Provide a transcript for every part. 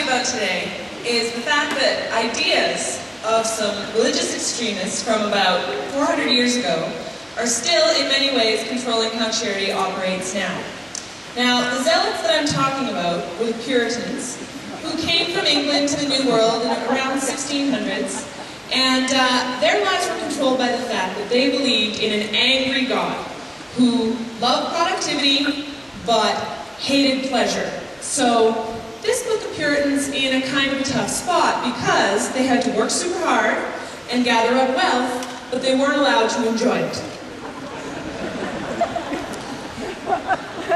about today is the fact that ideas of some religious extremists from about 400 years ago are still in many ways controlling how charity operates now. Now, the Zealots that I'm talking about were the Puritans, who came from England to the New World in around the 1600s, and their lives were controlled by the fact that they believed in an angry God who loved productivity but hated pleasure. So this put the Puritans in a kind of a tough spot because they had to work super hard and gather up wealth, but they weren't allowed to enjoy it.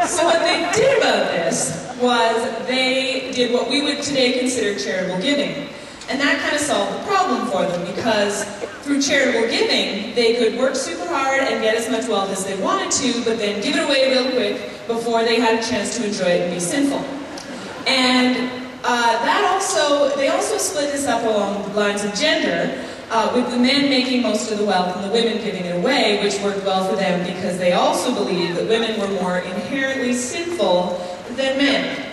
So what they did about this was they did what we would today consider charitable giving. And that kind of solved the problem for them because through charitable giving, they could work super hard and get as much wealth as they wanted to, but then give it away real quick before they had a chance to enjoy it and be sinful. And they also split this up along the lines of gender, with the men making most of the wealth and the women giving it away, which worked well for them because they also believed that women were more inherently sinful than men.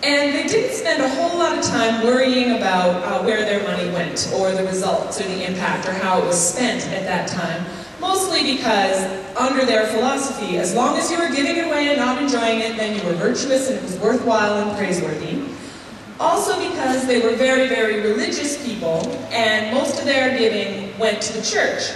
And they didn't spend a whole lot of time worrying about where their money went, or the results, or the impact, or how it was spent at that time. Mostly because, under their philosophy, as long as you were giving it away and not enjoying it, then you were virtuous and it was worthwhile and praiseworthy. Also because they were very, very religious people, and most of their giving went to the church.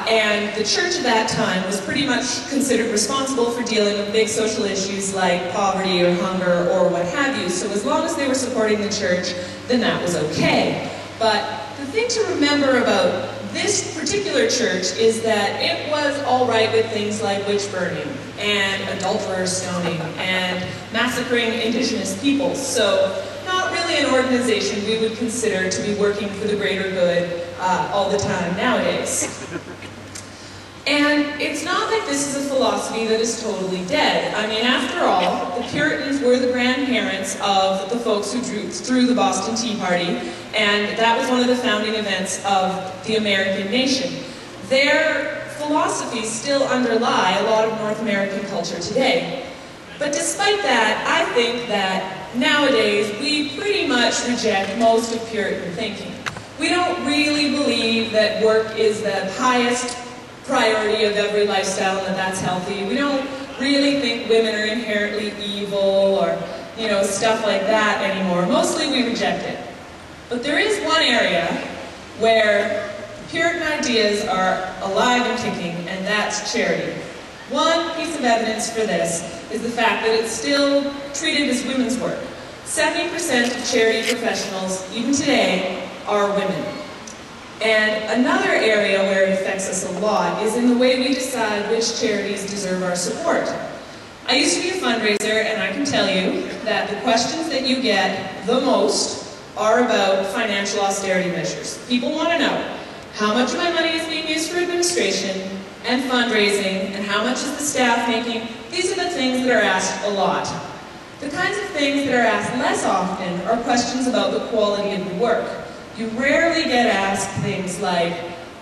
And the church at that time was pretty much considered responsible for dealing with big social issues like poverty or hunger or what have you. So as long as they were supporting the church, then that was okay. But the thing to remember about this particular church is that it was all right with things like witch burning and adulterer stoning and massacring indigenous peoples. So not really an organization we would consider to be working for the greater good all the time nowadays. And it's not like this is a philosophy that is totally dead. I mean, after all, the Puritans were the grandparents of the folks who threw the Boston Tea Party, and that was one of the founding events of the American nation. Their philosophies still underlie a lot of North American culture today. But despite that, I think that nowadays we pretty much reject most of Puritan thinking. We don't really believe that work is the highest priority of every lifestyle and that that's healthy. We don't really think women are inherently evil or, stuff like that anymore. Mostly we reject it. But there is one area where Puritan ideas are alive and kicking, and that's charity. One piece of evidence for this is the fact that it's still treated as women's work. 70% of charity professionals, even today, are women. And another area where it affects us a lot is in the way we decide which charities deserve our support. I used to be a fundraiser, and I can tell you that the questions that you get the most are about financial austerity measures. People want to know how much of my money is being used for administration and fundraising, and how much is the staff making. These are the things that are asked a lot. The kinds of things that are asked less often are questions about the quality of the work. You rarely get asked things like,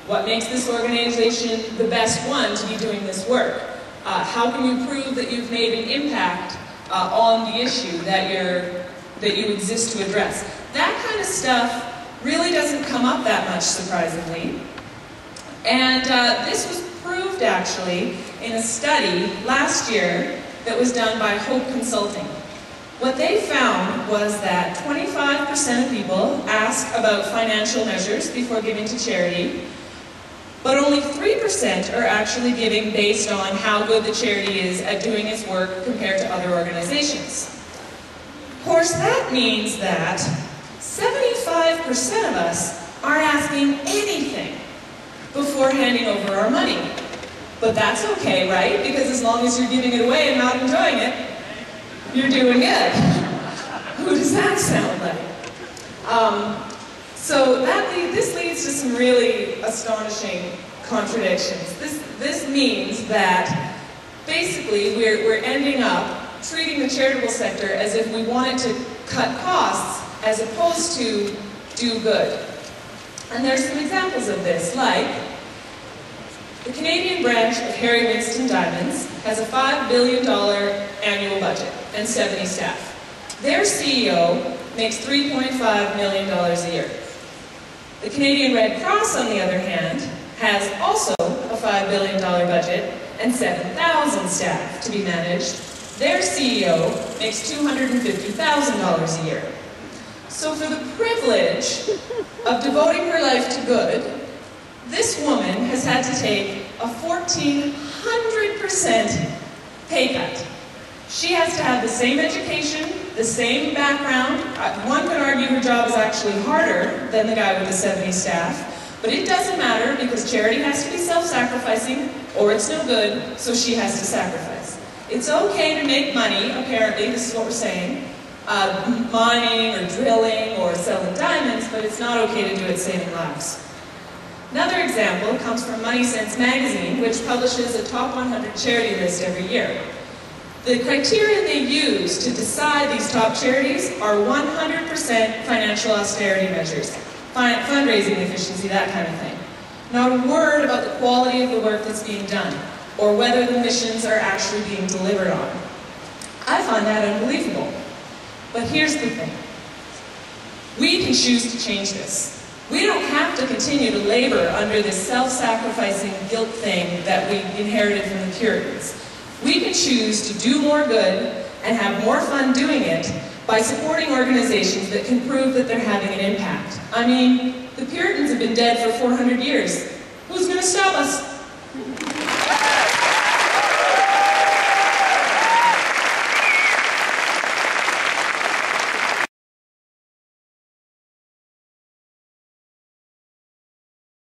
what makes this organization the best one to be doing this work? How can you prove that you've made an impact on the issue that you exist to address? That kind of stuff really doesn't come up that much, surprisingly. And this was proved, actually, in a study last year that was done by Hope Consulting. What they found was that 25% of people ask about financial measures before giving to charity, but only 3% are actually giving based on how good the charity is at doing its work compared to other organizations. Of course, that means that 75% of us aren't asking anything before handing over our money. But that's okay, right? Because as long as you're giving it away and not enjoying it, you're doing good. Who does that sound like? This leads to some really astonishing contradictions. This means that basically we're ending up treating the charitable sector as if we wanted to cut costs as opposed to do good. And there's some examples of this, like the Canadian branch of Harry Winston Diamonds has a $5 billion annual budget and 70 staff. Their CEO makes $3.5 million a year. The Canadian Red Cross, on the other hand, has also a $5 billion budget and 7,000 staff to be managed. Their CEO makes $250,000 a year. So for the privilege of devoting her life to good, this woman has had to take a 1,400% pay cut. She has to have the same education, the same background. One could argue her job is actually harder than the guy with the 70 staff, but it doesn't matter because charity has to be self-sacrificing or it's no good, so she has to sacrifice. It's okay to make money, apparently, this is what we're saying, mining or drilling or selling diamonds, but it's not okay to do it saving lives. Another example comes from Money Sense magazine, which publishes a top 100 charity list every year. The criteria they use to decide these top charities are 100% financial austerity measures, fundraising efficiency, that kind of thing. Not a word about the quality of the work that's being done, or whether the missions are actually being delivered on. I find that unbelievable. But here's the thing. We can choose to change this. We don't have to continue to labor under this self-sacrificing guilt thing that we inherited from the Puritans. We can choose to do more good and have more fun doing it by supporting organizations that can prove that they're having an impact. I mean, the Puritans have been dead for 400 years. Who's going to stop us?